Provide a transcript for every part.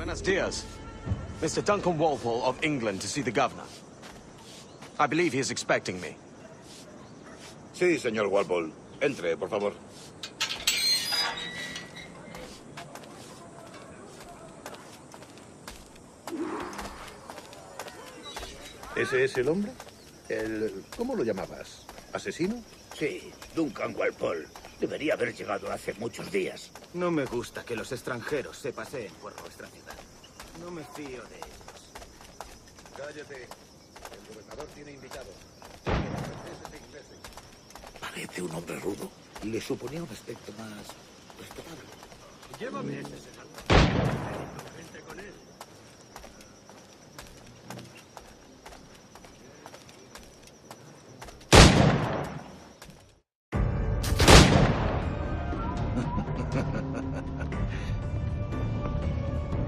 Buenos dias. Mr. Duncan Walpole of England to see the governor. I believe he is expecting me. Sí, señor Walpole. Entre, por favor. ¿Ese es el hombre? ¿Cómo lo llamabas? ¿Asesino? Sí, Duncan Walpole. Debería haber llegado hace muchos días. No me gusta que los extranjeros se paseen por nuestra ciudad. No me fío de ellos. Cállate. El gobernador tiene invitados. Parece un hombre rudo. Le suponía un aspecto más respetable. Llévame ese senador. Gente con él.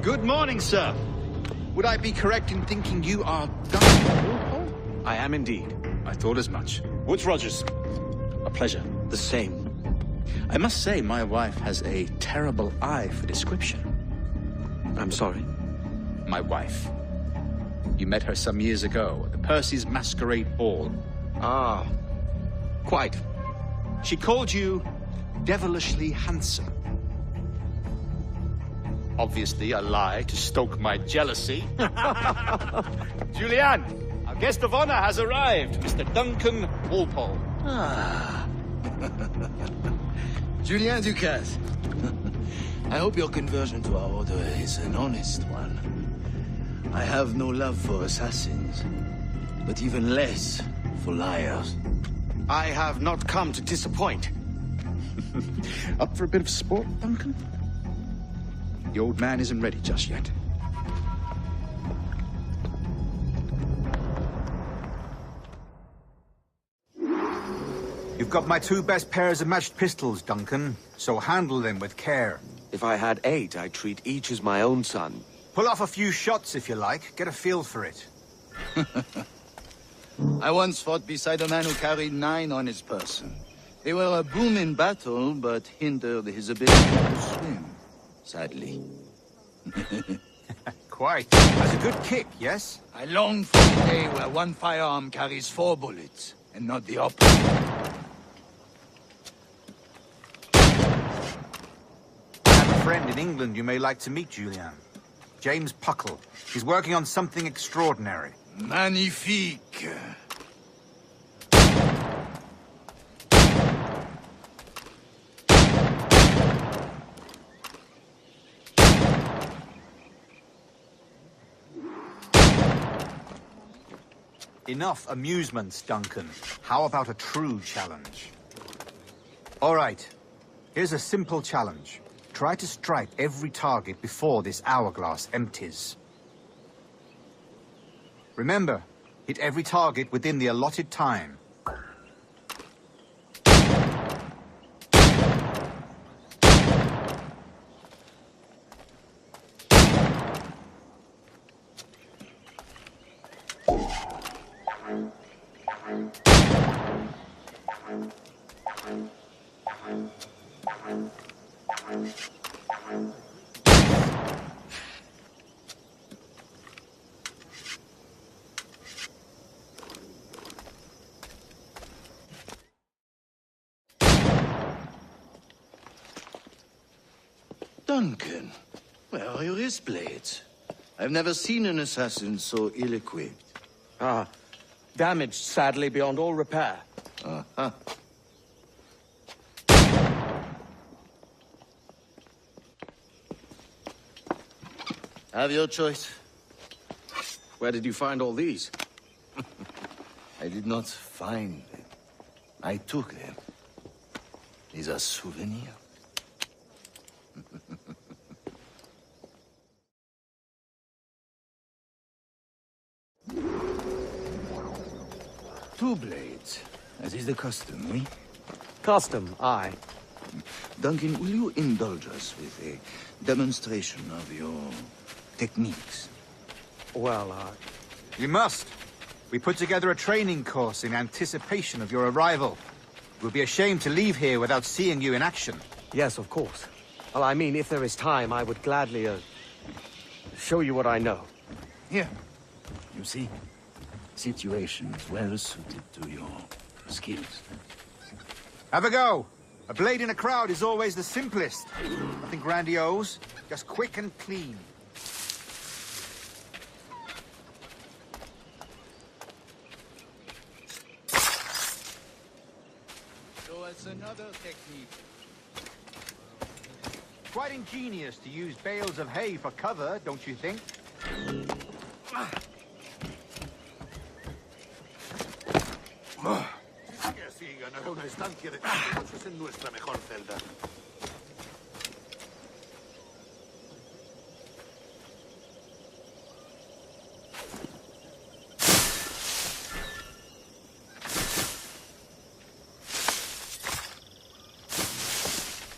Good morning, sir. Would I be correct in thinking you are Duncan Walpole? I am indeed. I thought as much. Woods Rogers. A pleasure. The same. I must say, my wife has a terrible eye for description. I'm sorry. My wife. You met her some years ago at the Percy's Masquerade Ball. Ah, quite. She called you devilishly handsome. Obviously a lie to stoke my jealousy. Julianne, our guest of honor has arrived, Mr. Duncan Walpole. Ah. Julien Ducasse. I hope your conversion to our order is an honest one. I have no love for assassins, but even less for liars. I have not come to disappoint. Up for a bit of sport, Duncan? The old man isn't ready just yet. You've got my 2 best pairs of matched pistols, Duncan, so handle them with care. If I had 8, I'd treat each as my own son. Pull off a few shots if you like. Get a feel for it. I once fought beside a man who carried 9 on his person. They were a boom in battle, but hindered his ability to swim, sadly. Quite. That's a good kick, yes? I long for the day where one firearm carries 4 bullets, and not the opposite. I have a friend in England you may like to meet, Julian. James Puckle. He's working on something extraordinary. Magnifique. Enough amusements, Duncan. How about a true challenge? All right. Here's a simple challenge. Try to strike every target before this hourglass empties. Remember, hit every target within the allotted time. Duncan, where are your wrist blades? I've never seen an assassin so ill-equipped. Ah, damaged sadly beyond all repair. Uh-huh. Have your choice. Where did you find all these? I did not find them. I took them. These are souvenirs. 2 blades, as is the custom, oui? Custom, aye. Duncan, will you indulge us with a demonstration of your techniques? Well, You must. We put together a training course in anticipation of your arrival. It would be a shame to leave here without seeing you in action. yes, of course. Well, I mean, if there is time, I would gladly, show you what I know. Here. You see? Situations well suited to your skills. Have a go. A blade in a crowd is always the simplest. Nothing grandiose, just quick and clean. So it's another technique. Quite ingenious to use bales of hay for cover, don't you think? Que así ganará una estancia de 5 noches en nuestra mejor celda.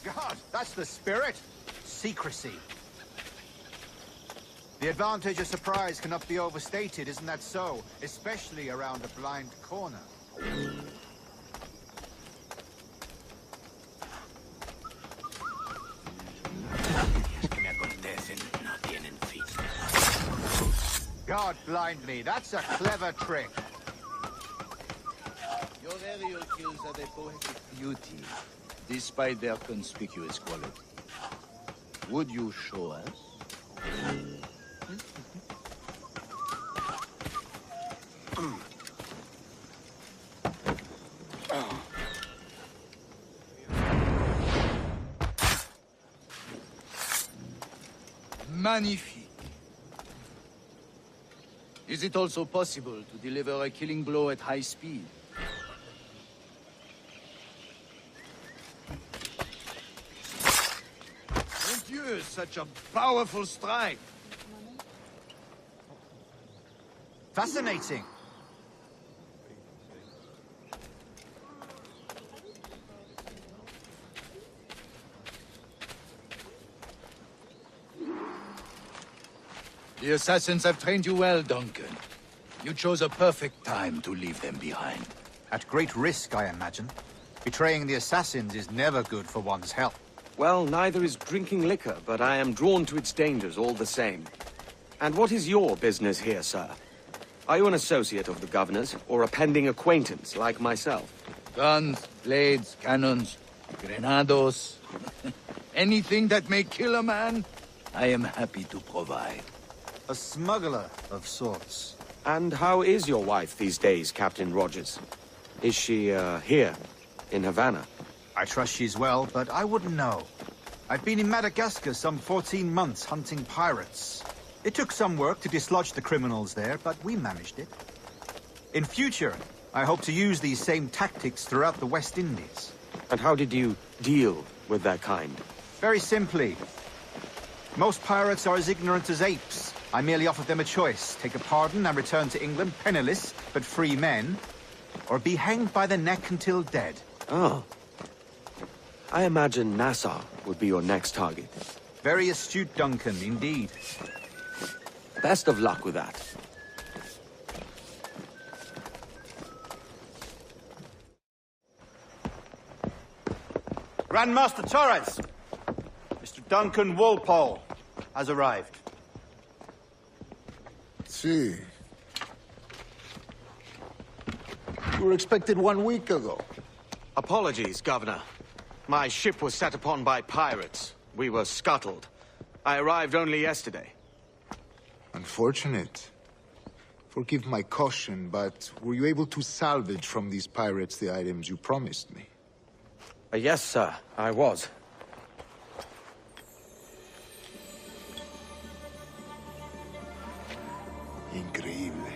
God, that's the spirit. Secrecy. The advantage of surprise cannot be overstated, isn't that so? Especially around a blind corner. God blind me, that's a clever trick. Your aerial kills have a poetic beauty, despite their conspicuous quality. Would you show us? Magnifique. Is it also possible to deliver a killing blow at high speed? Mon Dieu, such a powerful strike! Fascinating. The assassins have trained you well, Duncan. You chose a perfect time to leave them behind. At great risk, I imagine. Betraying the assassins is never good for one's health. Well, neither is drinking liquor, but I am drawn to its dangers all the same. And what is your business here, sir? Are you an associate of the governor's, or a pending acquaintance like myself? Guns, blades, cannons, grenados. Anything that may kill a man, I am happy to provide. A smuggler of sorts. And how is your wife these days, Captain Rogers? Is she, here, in Havana? I trust she's well, but I wouldn't know. I've been in Madagascar some 14 months hunting pirates. It took some work to dislodge the criminals there, but we managed it. In future, I hope to use these same tactics throughout the West Indies. And how did you deal with that kind? Very simply. Most pirates are as ignorant as apes. I merely offered them a choice. Take a pardon and return to England penniless, but free men, or be hanged by the neck until dead. Oh. I imagine Nassau would be your next target. Very astute, Duncan, indeed. Best of luck with that. Grandmaster Torres! Mr. Duncan Walpole has arrived. See. You were expected 1 week ago. Apologies, Governor. My ship was set upon by pirates. We were scuttled. I arrived only yesterday. Unfortunate. Forgive my caution, but were you able to salvage from these pirates the items you promised me? Yes, sir, I was. Increíble.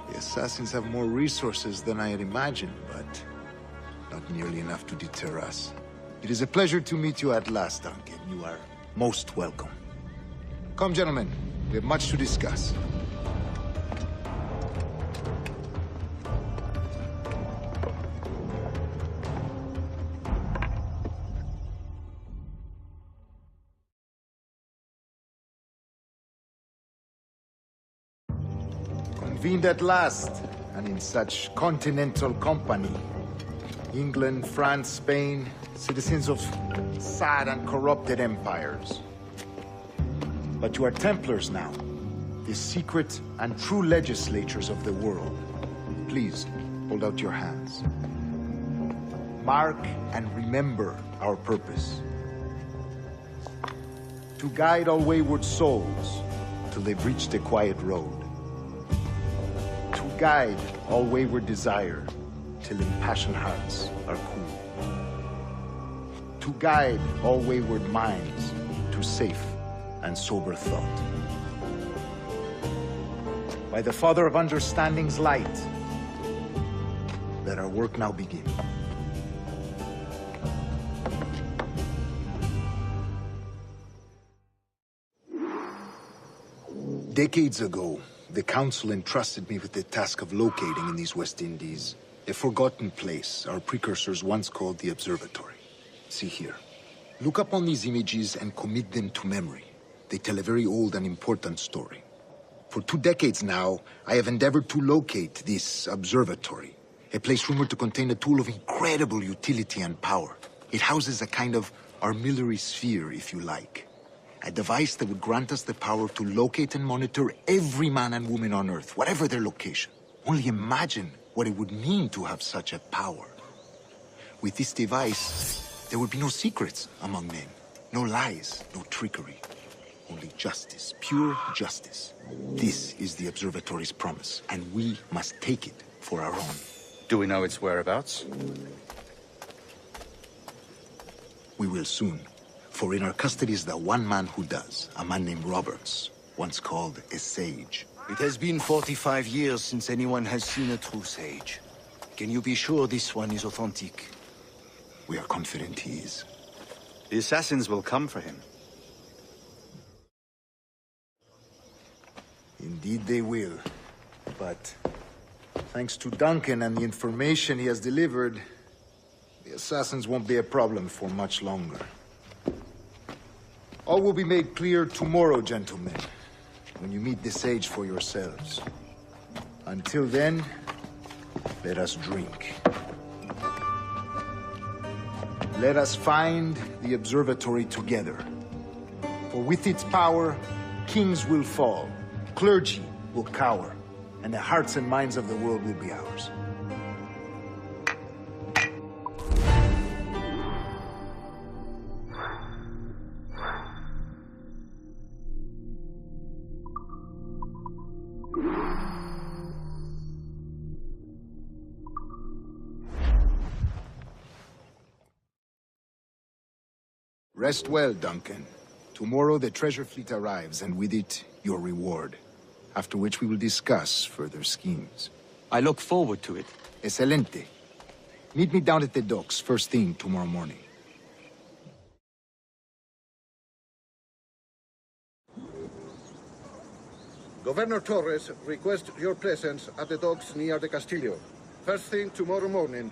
The assassins have more resources than I had imagined, but not nearly enough to deter us. It is a pleasure to meet you at last, Duncan. You are most welcome. Come, gentlemen. We have much to discuss. Convened at last, and in such continental company. England, France, Spain, citizens of sad and corrupted empires. But you are Templars now, the secret and true legislators of the world. Please, hold out your hands. Mark and remember our purpose. To guide all wayward souls till they've reached a quiet road. To guide all wayward desire till impassioned hearts are cool. To guide all wayward minds to safe and sober thought. By the Father of Understanding's light, let our work now begin. Decades ago, the Council entrusted me with the task of locating in these West Indies a forgotten place our precursors once called the Observatory. See here. Look upon these images and commit them to memory. They tell a very old and important story. For 2 decades now, I have endeavored to locate this observatory, a place rumored to contain a tool of incredible utility and power. It houses a kind of armillary sphere, if you like. A device that would grant us the power to locate and monitor every man and woman on Earth, whatever their location. Only imagine what it would mean to have such a power. With this device, there would be no secrets among men, no lies, no trickery. Only justice, pure justice. This is the Observatory's promise, and we must take it for our own. Do we know its whereabouts? We will soon. For in our custody is the one man who does, a man named Roberts, once called a sage. It has been 45 years since anyone has seen a true sage. Can you be sure this one is authentic? We are confident he is. The assassins will come for him. Indeed they will. But thanks to Duncan and the information he has delivered, the assassins won't be a problem for much longer. All will be made clear tomorrow, gentlemen, when you meet the sage for yourselves. Until then, let us drink. Let us find the observatory together. For with its power, kings will fall, clergy will cower, and the hearts and minds of the world will be ours. Rest well, Duncan. Tomorrow the treasure fleet arrives, and with it, your reward. After which we will discuss further schemes. I look forward to it. Excelente. Meet me down at the docks first thing tomorrow morning. Governor Torres requests your presence at the docks near the Castillo. First thing tomorrow morning.